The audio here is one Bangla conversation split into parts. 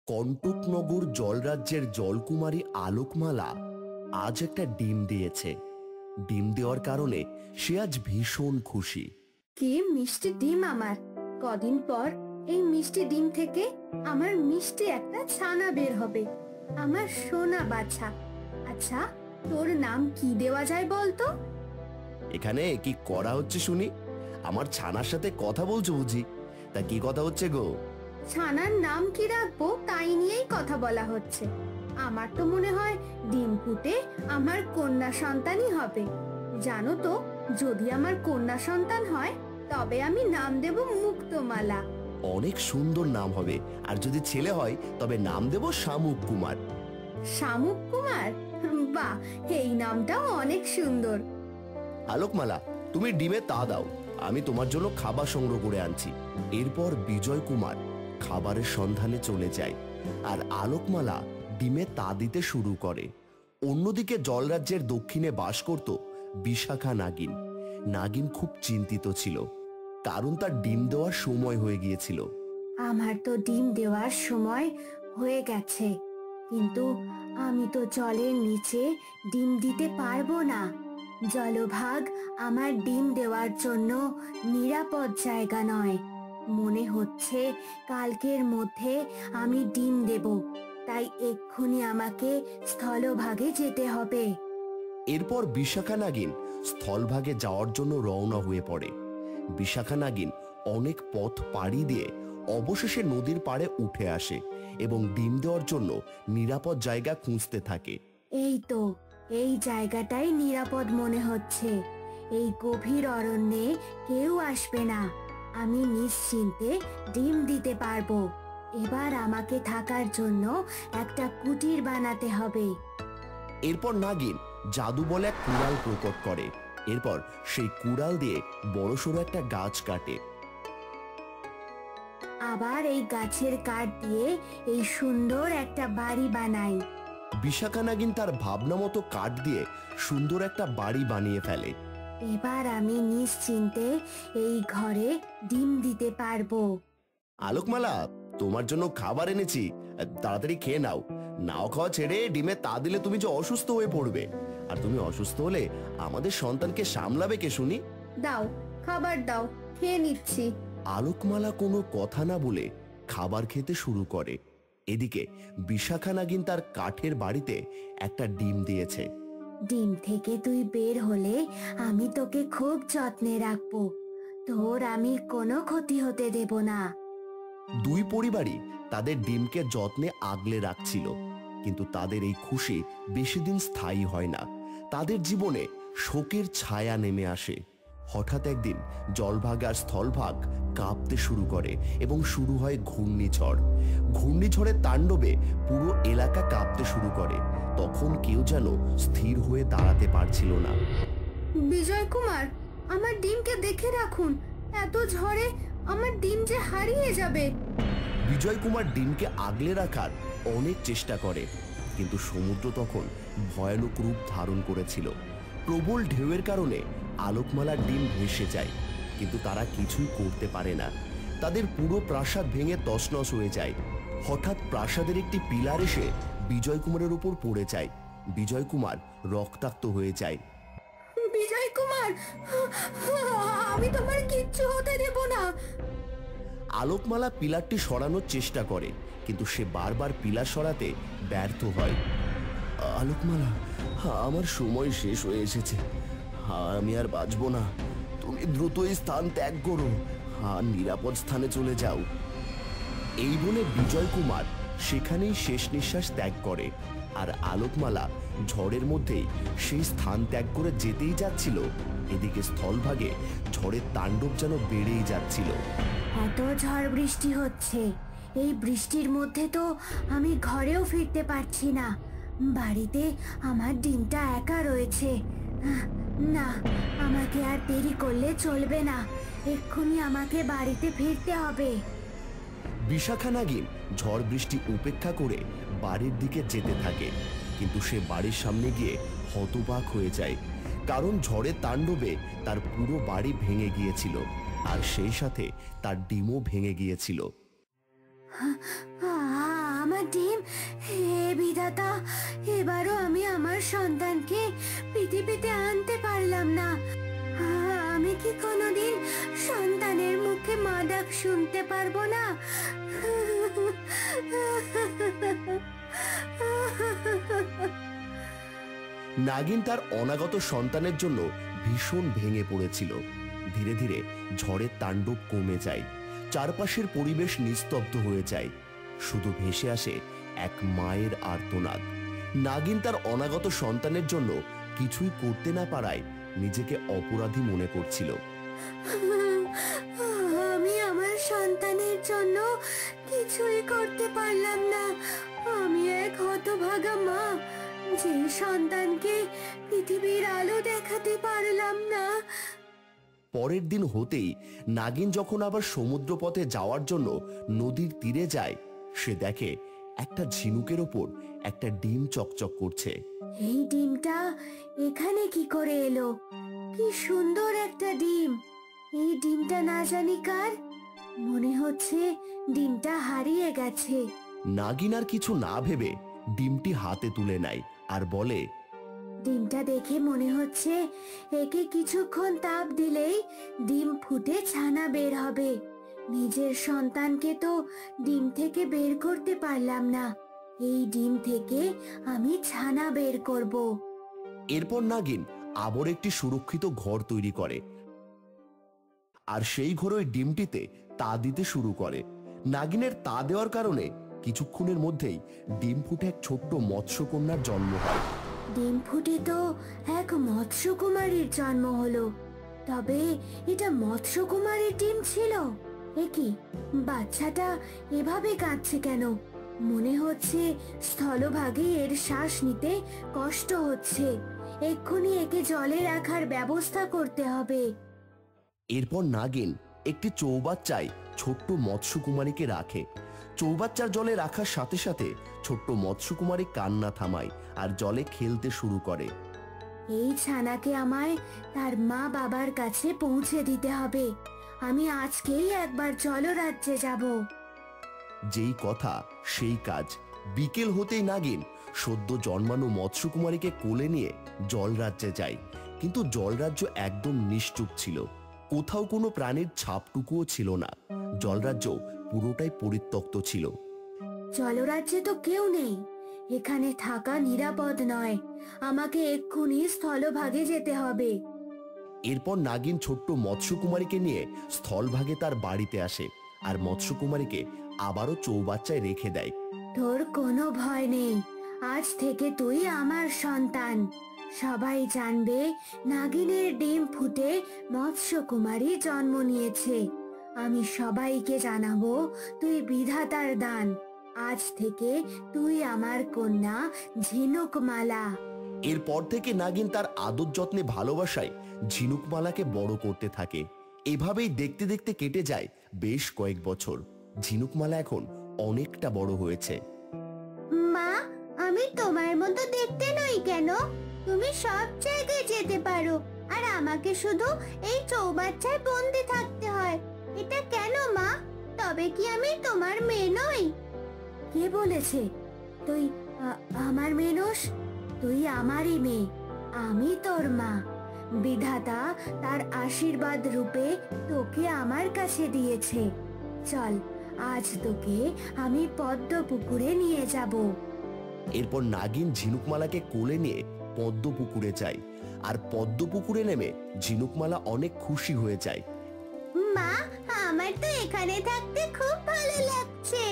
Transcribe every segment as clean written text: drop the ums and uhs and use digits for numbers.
কণ্টকনগর জলরাজ্যের জলকুমারী আলোকমালা আজ একটা ডিম দিয়েছে। ডিম দেওয়ার কারণে সে আজ ভীষণ খুশি। কি মিষ্টি ডিম আমার! কদিন পর এই মিষ্টি ডিম থেকে আমার মিষ্টি একটা ছানা বের হবে, আমার সোনা বাছা। আচ্ছা, তোর নাম কি দেওয়া যায় বলতো? এখানে কি করা হচ্ছে শুনি? আমার ছানার সাথে কথা বলছো বুঝি? তা কি কথা হচ্ছে গো? ছানার নাম কি রাখবো তাই নিয়েই কথা বলা হচ্ছে। আমার তো মনে হয় ডিম ফুটে আমার কন্যা সন্তানই হবে। জানো তো, যদি আমার কন্যা সন্তান হয় তবে আমি নাম দেব মুক্তমালা। অনেক সুন্দর নাম হবে। আর যদি ছেলে হয় তবে নাম দেব শামুক কুমার। শামুক কুমার? বাহ, এই নামটাও অনেক সুন্দর। আলোকমালা, তুমি ডিমে তা দাও, আমি তোমার জন্য খাবার সংগ্রহ করে আনছি। এরপর বিজয় কুমার খাবারের সন্ধানে চলে যায় আর আলোকমালা ডিমে তা দিতে শুরু করে। অন্যদিকে জলরাজ্যের দক্ষিণে বাস করত বিশাখা নাগিন। নাগিন খুব চিন্তিত ছিল, কারণ তার ডিম দেওয়ার সময় হয়ে গিয়েছিল। আমার তো ডিম দেওয়ার সময় হয়ে গেছে, কিন্তু আমি তো জলের নিচে ডিম দিতে পারবো না। জলভাগ আমার ডিম দেওয়ার জন্য নিরাপদ জায়গা নয়। মনে হচ্ছে কালকের মধ্যে আমি ডিম দেব, তাই এক্ষুনি আমাকে স্থলভাগে যেতে হবে। এরপর বিশাখা নাগিন স্থলভাগে যাওয়ার জন্য রওনা হয়ে পড়ে। বিশাখা নাগিন অনেক পথ পাড়ি দিয়ে অবশেষে নদীর পাড়ে উঠে আসে এবং ডিম দেওয়ার জন্য নিরাপদ জায়গা খুঁজতে থাকে। এই তো, এই জায়গাটাই নিরাপদ মনে হচ্ছে। এই গভীর অরণ্যে কেউ আসবে না, আমি নিশ্চিন্তে ডিম দিতে পারবো। এবার আমাকে থাকার জন্য একটা কুটির বানাতে হবে। এরপর নাগিন জাদু বলে এক কুড়াল প্রকট করে। এরপর সেই কুড়াল দিয়ে বড়সড় একটা গাছ কাটে। আবার এই গাছের কাঠ দিয়ে এই সুন্দর একটা বাড়ি বানাই। বিশাখা নাগিন তার ভাবনা মতো কাঠ দিয়ে সুন্দর একটা বাড়ি বানিয়ে ফেলে। এবার আমি নিশ্চিন্তে এই ঘরে ডিম দিতে পারবো। আলোকমালা, তোমার জন্য খাবার এনেছি, তাড়াতাড়ি খেয়ে নাও। নাও খাওয়া ছেড়ে ডিমে তা দিলে তুমি যে অসুস্থ হয়ে পড়বে, আর তুমি অসুস্থ হলে আমাদের সন্তানকে সামলাবে কে শুনি? দাও, খাবার দাও, খেয়ে নিচ্ছি। আলোকমালা কোনো কথা না বলে খাবার খেতে শুরু করে। এদিকে বিশাখা নাগিন তার কাঠের বাড়িতে একটা ডিম দিয়েছে। ডিম থেকে তুই বের হলে আমি তোকে খুব যত্নে রাখবো, তোর আমি কোনো ক্ষতি হতে দেব না। দুই পরিবারই তাদের ডিমকে যত্নে আগলে রাখছিল, কিন্তু তাদের এই খুশি বেশি দিন স্থায়ী হয় না। তাদের জীবনে শোকের ছায়া নেমে আসে। হঠাৎ একদিন জলভাগ আর স্থলভাগ কাঁপতে শুরু করে এবং শুরু হয় ঘূর্ণিঝড়। ঘূর্ণিঝড়ের তাণ্ডবে পুরো এলাকা কাঁপতে শুরু করে। তখন কেউ যেন স্থির হয়ে দাঁড়াতে পারছিল না। বিজয় কুমার, আমার ডিমকে দেখে রাখুন, এত ঝড়ে আমার ডিম যে হারিয়ে যাবে। বিজয় কুমার ডিমকে আগলে রাখার অনেক চেষ্টা করে, কিন্তু সমুদ্র তখন ভয়ানক রূপ ধারণ করেছিল। প্রবল ঢেউয়ের কারণে আলোকমালার ডিম ভেসে যায়, কিন্তু তারা কিছুই করতে পারে না। তাদের পুরো প্রাসাদ ভেঙে তছনছ হয়ে যায়। হঠাৎ প্রাসাদের একটি পিলার এসে বিজয় কুমারের উপর পড়ে যায়। বিজয় কুমার রক্তাক্ত হয়ে যায়। বিজয় কুমার, আমি তোমার কিচ্ছু হতে দেব না। আলোকমালা পিলারটি সরানোর চেষ্টা করে, কিন্তু সে বারবার পিলার সরাতে ব্যর্থ হয়। আলোকমালা, আমার সময় শেষ হয়ে এসেছে, আমি আর বাঁচব না। তুমি দ্রুত এই স্থান ত্যাগ করো আর নিরাপদ স্থানে চলে যাও। এই বলে বিজয় কুমার সেখানেই শেষ নিঃশ্বাস ত্যাগ করে। আর আলোকমালা ঝড়ের মধ্যেই সেই স্থান ত্যাগ করে যেতেই যাচ্ছিল। এদিকে স্থলভাগে ঝড়ের তাণ্ডব যেন বেড়েই যাচ্ছিল। এত ঝড় বৃষ্টি হচ্ছে, এই বৃষ্টির মধ্যে তো আমি ঘরেও ফিরতে পারছি না। বাড়িতে আমার ডিমটা একা রয়েছে। না, আমাকে আর দেরি করলে চলবে না, এক্ষুনি আমাকে বাড়িতে ফিরতে হবে। বিশাখা নাগিন ঝড় বৃষ্টি উপেক্ষা করে বাড়ির দিকে যেতে থাকে, কিন্তু সে বাড়ির সামনে গিয়ে হতবাক হয়ে যায়, কারণ ঝড়ের তাণ্ডবে তার পুরো বাড়ি ভেঙে গিয়েছিল আর সেই সাথে তার ডিমও ভেঙে গিয়েছিল। আমার আমার ডিম, হে বিধাতা, এবারও আমি আমার সন্তানকে পৃথিবীতে আনতে পারলাম না। আমি কি কোনোদিন সন্তানের মুখে মা ডাক শুনতে পারবো না? নাগিন তার অনাগত সন্তানের জন্য ভীষণ ভেঙে পড়েছিল। ধীরে ধীরে ঝড়ের তাণ্ডব কমে যায়, চারপাশের পরিবেশ নিস্তব্ধ হয়ে যায়, শুধু ভেসে আসে এক মায়ের আর্তনাদ। নাগিন তার অনাগত সন্তানের জন্য কিছুই করতে না পারায় নিজেকে অপরাধী মনে করছিল। আমি আমার সন্তানের জন্য কিছুই করতে পারলাম না। আমি এক হতভাগা মা, যে সন্তানকে পৃথিবীর আলো দেখাতে পারলাম না। পরের দিন হতেই নাগিন যখন আবার সমুদ্র পথে যাওয়ার জন্য নদীর তীরে যায়, সে দেখে একটা ঝিনুকের ওপর একটা ডিম চকচক করছে। এই ডিমটা এখানে কি করে এলো? কি সুন্দর একটা ডিম! এই ডিমটা না জানি কার। মনে হচ্ছে ডিমটা হারিয়ে গেছে। নাগিন আর কিছু না ভেবে ডিমটি হাতে তুলে নেয় আর বলে, ডিমটা দেখে মনে হচ্ছে একে কিছুক্ষণ তাপ দিলেই ডিম ফুটে ছানা বের হবে। নিজের সন্তানকে তো ডিম থেকে বের করতে পারলাম না, এই ডিম থেকে আমি ছানা বের করব। এরপর নাগিন আবার একটি সুরক্ষিত ঘর তৈরি করে আর সেই ঘরে ওই ডিমটিতে তা দিতে শুরু করে। নাগিনের তা দেওয়ার কারণে কিছুক্ষণের মধ্যেই ডিম ফুটে এক ছোট্ট মৎস্যকন্যার জন্ম হয়। ডিম ফুটে তো এক মৎস্যকুমারীর জন্ম হলো। তবে এটা মৎস্যকুমারীর ডিম ছিল? একি, বাচ্চাটা এভাবে কাঁদছে কেন? মনে হচ্ছে স্থলভাগে এর শ্বাস নিতে কষ্ট হচ্ছে। এক্ষুনি একে জলে রাখার ব্যবস্থা করতে হবে। এরপর নাগিন একটি চৌবাচ্চায় ছোট্ট মৎস্যকুমারীকে রাখে। চৌবাচ্চার জলে রাখার সাথে সাথে ছোট্ট মৎস্যকুমারী কান্না থামায় আর জলে খেলতে শুরু করে। এই ছানাকে আমায় তার মা বাবার কাছে পৌঁছে দিতে হবে। আমি আজকেই একবার জলরাজ্যে যাব। যেই কথা সেই কাজ। বিকেল হতেই নাগিন সদ্য জন্মানো মৎস্যকুমারীকে কোলে নিয়ে জলরাজ্যে যায়। কিন্তু জলরাজ্য একদম নিশ্চুপ ছিল, কোথাও কোনো প্রাণীর ছাপটুকুও ছিল না। জলরাজ্য পুরোটাই পরিত্যক্ত ছিল। জলরাজ্যে তো কেউ নেই, এখানে থাকা নিরাপদ নয়। আমাকে এক্ষুনি স্থলভাগে যেতে হবে। এরপর নাগিন ছোট্ট মৎস্যকুমারীকে নিয়ে স্থলভাগে তার বাড়িতে আসে আর মৎস্যকুমারীকে আবারও চৌবাচ্চায় রেখে দেয়। তোর কোনো ভয় নেই, আজ থেকে তুই আমার সন্তান। সবাই জানবে নাগিনের ডিম ফুটে মৎস্যকুমারী জন্ম নিয়েছে। আমি সবাইকে জানাবো তুই বিধাতার দান। আজ থেকে তুই আমার কন্যা ঝিনুকমালা। এরপর থেকে নাগিন তার আদর যত্নে ভালোবাসায় ঝিনুকমালাকে বড় করতে থাকে। এভাবেই দেখতে দেখতে কেটে যায় বেশ কয়েক বছর। ঝিনুকমালা এখন অনেকটা বড় হয়েছে। মা, আমি তোমার মতো দেখতে নই কেন? তুমি সব জায়গায় যেতে পারো, আর আমাকে শুধু এই চৌবাচ্চায় বন্দি থাকতে হয়। এটা কেন মা? তবে কি আমি তোমার মেয়ে নই? কে বলেছে তুই আমার মেয়ে নোস? তুই আমারই মেয়ে, আমি তোর মা। বিধাতা তার আশীর্বাদ রূপে তোকে আমার কাছে দিয়েছে। চল, আজ তোকে আমি পদ্ম পুকুরে নিয়ে যাব। এরপর নাগিন ঝিনুকমালাকে কোলে নিয়ে পদ্ম পুকুরে যায় আর পদ্ম পুকুরে নেমে ঝিনুকমালা অনেক খুশি হয়ে যায়। মা, আমার তো এখানে থাকতে খুব ভালো লাগছে।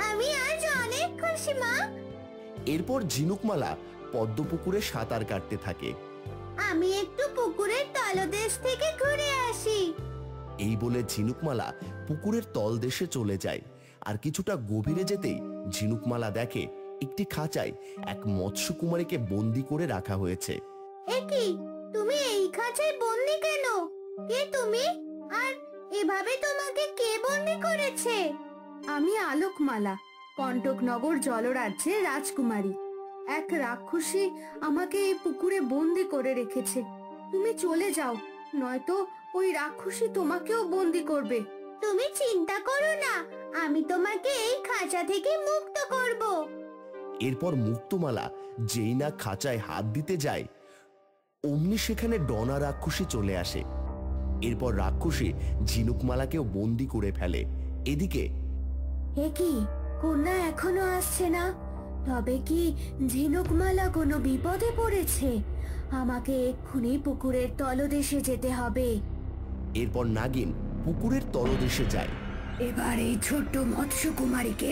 আমি আজ অনেক খুশি মা। এরপর ঝিনুকমালা পদ্ম পুকুরে সাঁতার কাটতে থাকে। আমি একটু পুকুরের তলদেশ থেকে ঘুরে আসি। এই বলে ঝিনুকমালা পুকুরের তলদেশে চলে যায় আর কিছুটা গভীরে যেতেই ঝিনুকমালা দেখে একটি খাঁচায় এক মৎস্যকুমারীকে বন্দি করে রাখা হয়েছে। একি, তুমি এই খাঁচায় বন্দি কেন? কে তুমি? আর এভাবে তোমাকে কে বন্দি করেছে? আমি আলোকমালা, কণ্টকনগর জলরাজ্যের রাজকুমারী। এক রাক্ষসী আমাকে এই পুকুরে বন্দি করে রেখেছে। তুমি চলে যাও, নয়তো ওই রাক্ষসী তোমাকেও বন্দি করবে। তুমি চিন্তা করো না, আমি তোমাকে এই খাঁচা থেকে মুক্ত করব। এরপর মুক্তমালা যেই না খাঁচায় হাত দিতে যায় অমনি সেখানে ডনা রাক্ষসী চলে আসে। এরপর রাক্ষসী ঝিনুকমালাকেও বন্দি করে ফেলে। এদিকে এ কি, কন্যা এখনো আসছে না? তবে কি ঝিনুকমালা কোনো বিপদে পড়েছে? আমাকে এক্ষুনি পুকুরের তলদেশে যেতে হবে। এরপর নাগিন পুকুরের তলদেশে যায়। এবার এই ছোট্ট মৎস্য কুমারীকে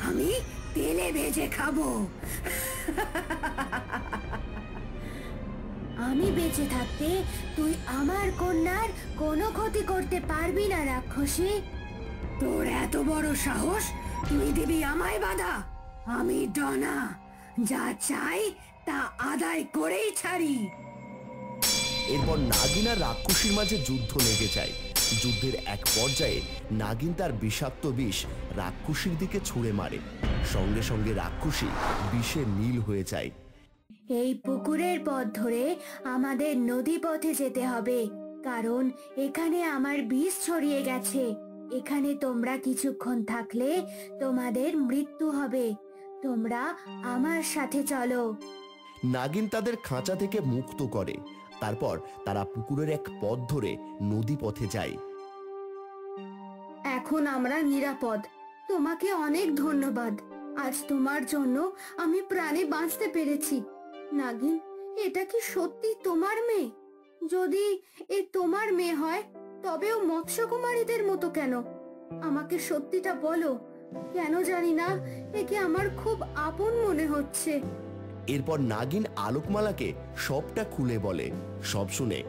আমি তেলে ভেজে খাবো। আমি বেঁচে থাকতে তুই আমার কন্যার কোনো ক্ষতি করতে পারবি না রাক্ষসী। তোর এত বড় সাহস, তুই দিবি আমায় বাধা? আমি ডনা, যা চাই তা আদায় করেই ছাড়ি। এরপর নাগিন আর রাক্ষসীর মাঝে যুদ্ধ লেগে যায়। যুদ্ধের এক পর্যায়ে নাগিন তার বিষাক্ত বিষ রাক্ষসীর দিকে ছুঁড়ে মারে। সঙ্গে সঙ্গে রাক্ষসী বিষে নীল হয়ে যায়। এই পুকুরের পথ ধরে আমাদের নদী পথে যেতে হবে, কারণ এখানে আমার বিষ ছড়িয়ে গেছে। এখানে তোমরা কিছুক্ষণ থাকলে তোমাদের মৃত্যু হবে। তোমরা আমার সাথে চলো। নাগিন তাদের খাঁচা থেকে মুক্ত করে। তারপর তারা পুকুরের এক পথ ধরে নদী পথে যায়। এখন আমরা নিরাপদ। তোমাকে অনেক ধন্যবাদ। আজ তোমার জন্য আমি প্রাণে বাঁচতে পেরেছি। নাগিন, এটা কি সত্যি তোমার মেয়ে? যদি এ তোমার মেয়ে হয় তবে ও মৎস্যকুমারীদের মতো কেন? আমাকে সত্যিটা বলো। কেন জানি না, একে আমার খুব আপন মনে হচ্ছে। এরপর নাগিন আলোকমালাকে সবটা খুলে বলে। সব শুনে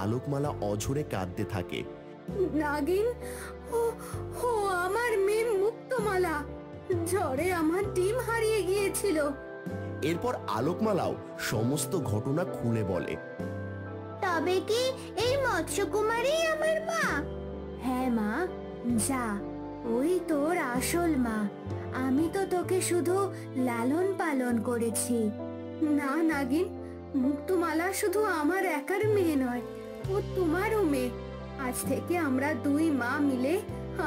আলোকমালা অঝরে কাঁদতে থাকে। নাগিন, ও ও আমার মেয়ে মুক্তমালা। ঝড়ে আমার ডিম হারিয়ে গিয়েছিল। এরপর আলোকমালাও সমস্ত ঘটনা খুলে বলে। তবে কি এই মৎস্যকুমারী আমার মা? হ্যাঁ মা, যা, ওই তোর আসল মা। আমি তো তোকে শুধু লালন পালন করেছি। না নাগিন, মুক্তমালা শুধু আমার একার মেয়ে নয়, ও তোমারও মেয়ে। আজ থেকে আমরা দুই মা মিলে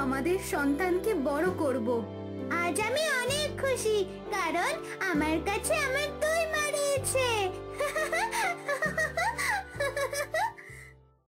আমাদের সন্তানকে বড় করব। আজ আমি অনেক খুশি, কারণ আমার কাছে আমার দুই মা রয়েছে।